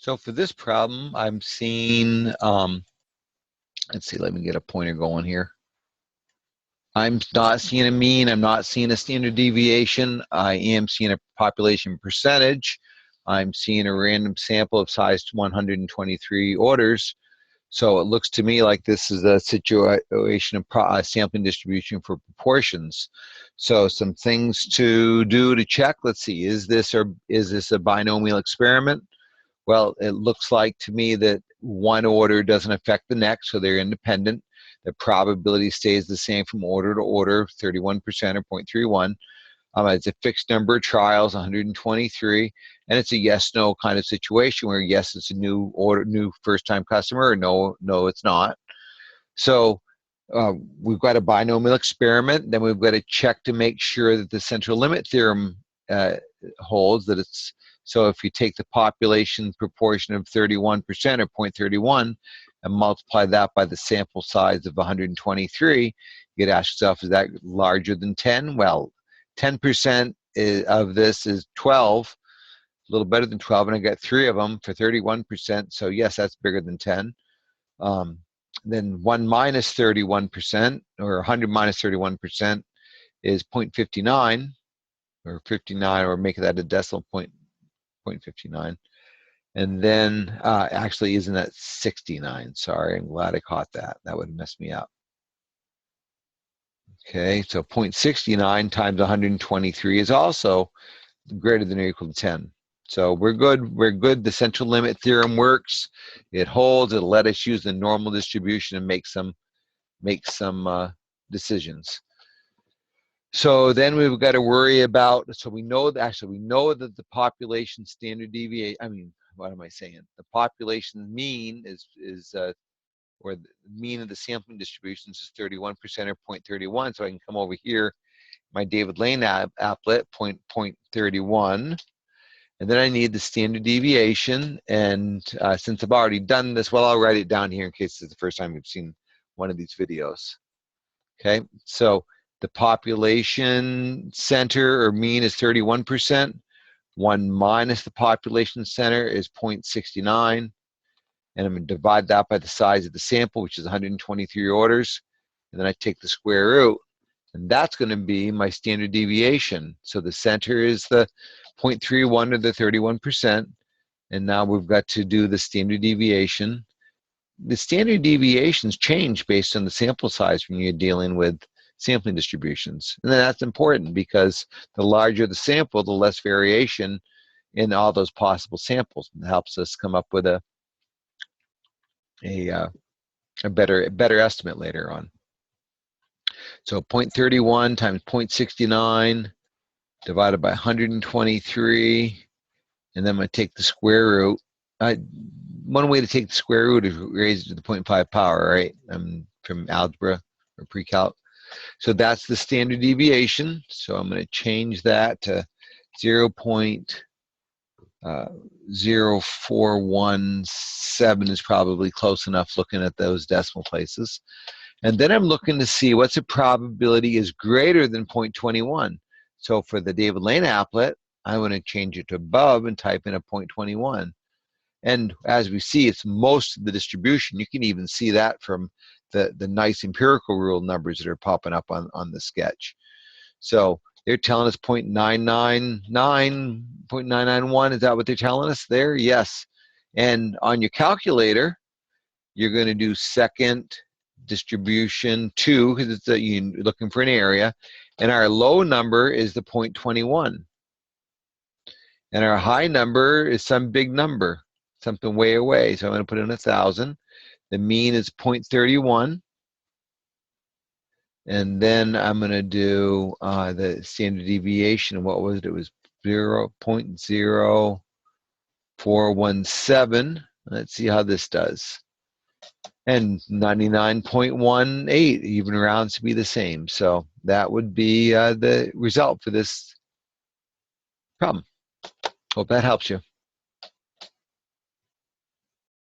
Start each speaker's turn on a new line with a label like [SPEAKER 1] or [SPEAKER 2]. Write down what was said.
[SPEAKER 1] So for this problem, I'm seeing, let's see, let me get a pointer going here. I'm not seeing a mean, I'm not seeing a standard deviation, I am seeing a population percentage, I'm seeing a random sample of size 123 orders. So it looks to me like this is a situation of sampling distribution for proportions. So some things to do to check, let's see, is this a binomial experiment? Well, it looks like to me that one order doesn't affect the next, so they're independent. The probability stays the same from order to order, 31% or 0.31. It's a fixed number of trials, 123, and it's a yes/no kind of situation where yes, it's a new order, new first-time customer, or no, it's not. So we've got a binomial experiment. Then we've got to check to make sure that the central limit theorem holds, that it's. So if you take the population proportion of 31% or 0.31 and multiply that by the sample size of 123, you could ask yourself, is that larger than 10? Well, 10% of this is 12, a little better than 12, and I got 3 of them for 31%, so yes, that's bigger than 10. Then 1 minus 31%, or 100 minus 31% is 0.59, or 59, or make that a decimal point. 0.59, and then actually isn't that 69? Sorry, I'm glad I caught that. That would have messed me up. Okay, so 0.69 times 123 is also greater than or equal to 10. So we're good. We're good. The central limit theorem works. It holds. It'll let us use the normal distribution and make some decisions. So then we've got to worry about, so we know that the population standard deviation, I mean, what am I saying? The population mean or the mean of the sampling distributions is 31% or 0.31. So I can come over here, my David Lane applet, 0.31. And then I need the standard deviation. And since I've already done this, well, I'll write it down here in case it's the first time you've seen one of these videos. Okay, so the population center or mean is 31%. 1 minus the population center is 0.69. And I'm going to divide that by the size of the sample, which is 123 orders. And then I take the square root. And that's going to be my standard deviation. So the center is the 0.31 or the 31%. And now we've got to do the standard deviation. The standard deviations change based on the sample size when you're dealing with sampling distributions. And then that's important because the larger the sample, the less variation in all those possible samples. It helps us come up with a better estimate later on. So 0.31 times 0.69 divided by 123, and then I'm going to take the square root. One way to take the square root is raise it to the 0.5 power, right? From algebra or pre-calc. So that's the standard deviation. So I'm going to change that to 0.0417 is probably close enough looking at those decimal places. And then I'm looking to see what's the probability is greater than 0.21. So for the David Lane applet, I want to change it to above and type in a 0.21. And as we see, it's most of the distribution. You can even see that from the nice empirical rule numbers that are popping up on the sketch. So they're telling us 0.999, 0.991. Is that what they're telling us there? Yes. And on your calculator, you're going to do second distribution 2, because it's you're looking for an area. And our low number is the 0.21. And our high number is some big number, something way away. So I'm going to put in 1,000. The mean is 0.31. And then I'm going to do the standard deviation. What was it? It was 0.0417. Let's see how this does. And 99.18 even rounds to be the same. So that would be the result for this problem. Hope that helps you.